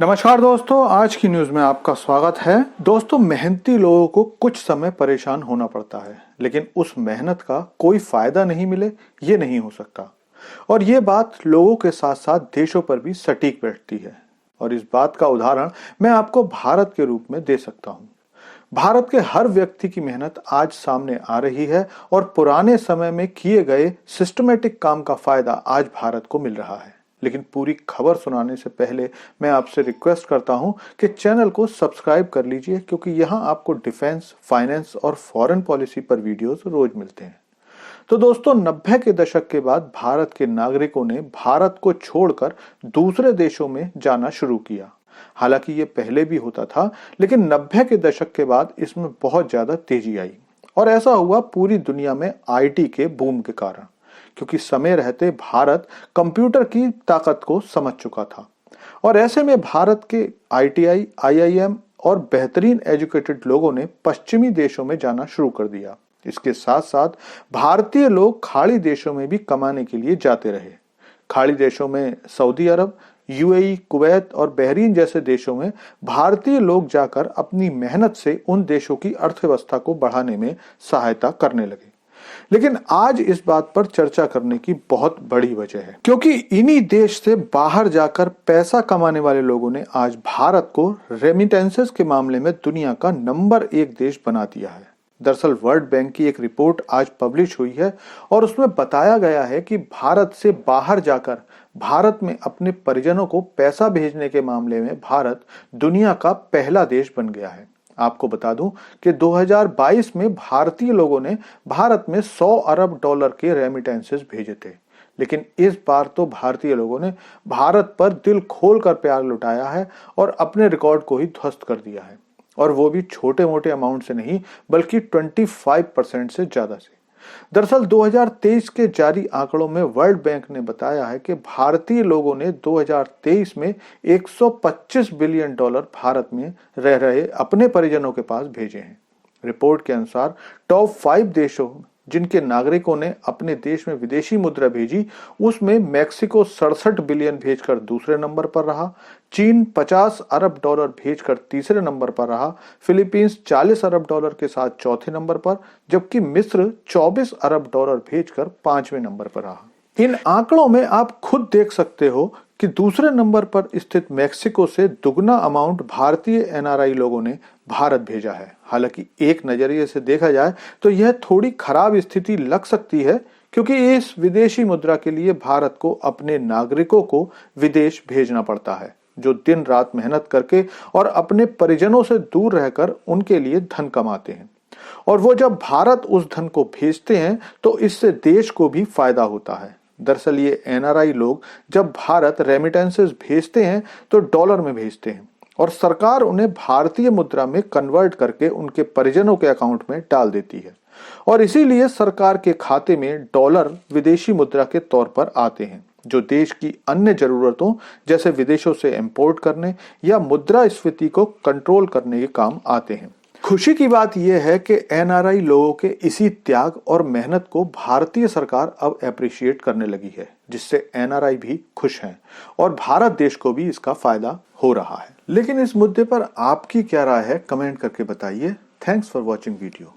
नमस्कार दोस्तों, आज की न्यूज में आपका स्वागत है। दोस्तों, मेहनती लोगों को कुछ समय परेशान होना पड़ता है, लेकिन उस मेहनत का कोई फायदा नहीं मिले ये नहीं हो सकता। और ये बात लोगों के साथ साथ देशों पर भी सटीक बैठती है। और इस बात का उदाहरण मैं आपको भारत के रूप में दे सकता हूँ। भारत के हर व्यक्ति की मेहनत आज सामने आ रही है और पुराने समय में किए गए सिस्टमेटिक काम का फायदा आज भारत को मिल रहा है। लेकिन पूरी खबर सुनाने से पहले मैं आपसे रिक्वेस्ट करता हूं कि चैनल को सब्सक्राइब कर लीजिए, क्योंकि यहां आपको डिफेंस, फाइनेंस और फॉरेन पॉलिसी पर वीडियोस रोज मिलते हैं। तो दोस्तों, 90 के दशक के बाद भारत के नागरिकों ने भारत को छोड़कर दूसरे देशों में जाना शुरू किया। हालांकि ये पहले भी होता था, लेकिन 90 के दशक के बाद इसमें बहुत ज्यादा तेजी आई। और ऐसा हुआ पूरी दुनिया में आईटी के बूम के कारण, क्योंकि समय रहते भारत कंप्यूटर की ताकत को समझ चुका था। और ऐसे में भारत के आईटीआई, आईआईएम और बेहतरीन एजुकेटेड लोगों ने पश्चिमी देशों में जाना शुरू कर दिया। इसके साथ साथ भारतीय लोग खाड़ी देशों में भी कमाने के लिए जाते रहे। खाड़ी देशों में सऊदी अरब, यूएई, कुवैत और बहरीन जैसे देशों में भारतीय लोग जाकर अपनी मेहनत से उन देशों की अर्थव्यवस्था को बढ़ाने में सहायता करने लगे। लेकिन आज इस बात पर चर्चा करने की बहुत बड़ी वजह है, क्योंकि इन्हीं देश से बाहर जाकर पैसा कमाने वाले लोगों ने आज भारत को रेमिटेंसेस के मामले में दुनिया का नंबर 1 देश बना दिया है। दरअसल वर्ल्ड बैंक की एक रिपोर्ट आज पब्लिश हुई है और उसमें बताया गया है कि भारत से बाहर जाकर भारत में अपने परिजनों को पैसा भेजने के मामले में भारत दुनिया का पहला देश बन गया है। आपको बता दूं कि 2022 में भारतीय लोगों ने भारत में 100 अरब डॉलर के रेमिटेंसेस भेजे थे। लेकिन इस बार तो भारतीय लोगों ने भारत पर दिल खोलकर प्यार लुटाया है और अपने रिकॉर्ड को ही ध्वस्त कर दिया है। और वो भी छोटे मोटे अमाउंट से नहीं, बल्कि 25% से ज्यादा से। दरअसल 2023 के जारी आंकड़ों में वर्ल्ड बैंक ने बताया है कि भारतीय लोगों ने 2023 में 125 बिलियन डॉलर भारत में रह रहे अपने परिजनों के पास भेजे हैं। रिपोर्ट के अनुसार टॉप 5 देशों जिनके नागरिकों ने अपने देश में विदेशी मुद्रा भेजी, उसमें मैक्सिको 67 बिलियन भेजकर दूसरे नंबर पर रहा, चीन 50 अरब डॉलर भेजकर तीसरे नंबर पर रहा, फिलीपींस 40 अरब डॉलर के साथ चौथे नंबर पर, जबकि मिस्र 24 अरब डॉलर भेजकर 5वें नंबर पर रहा। इन आंकड़ों में आप खुद देख सकते हो कि दूसरे नंबर पर स्थित मैक्सिको से दुगना अमाउंट भारतीय एनआरआई लोगों ने भारत भेजा है। हालांकि एक नजरिए से देखा जाए तो यह थोड़ी खराब स्थिति लग सकती है, क्योंकि इस विदेशी मुद्रा के लिए भारत को अपने नागरिकों को विदेश भेजना पड़ता है, जो दिन रात मेहनत करके और अपने परिजनों से दूर रहकर उनके लिए धन कमाते हैं। और वो जब भारत उस धन को भेजते हैं तो इससे देश को भी फायदा होता है। दरअसल ये एनआरआई लोग जब भारत रेमिटेंसेस भेजते हैं तो डॉलर में भेजते हैं और सरकार उन्हें भारतीय मुद्रा में कन्वर्ट करके उनके परिजनों के अकाउंट में डाल देती है। और इसीलिए सरकार के खाते में डॉलर विदेशी मुद्रा के तौर पर आते हैं, जो देश की अन्य जरूरतों जैसे विदेशों से इंपोर्ट करने या मुद्रास्फीति को कंट्रोल करने के काम आते हैं। खुशी की बात यह है कि एनआरआई लोगों के इसी त्याग और मेहनत को भारतीय सरकार अब एप्रिशिएट करने लगी है, जिससे एनआरआई भी खुश हैं और भारत देश को भी इसका फायदा हो रहा है। लेकिन इस मुद्दे पर आपकी क्या राय है, कमेंट करके बताइए। Thanks for watching video.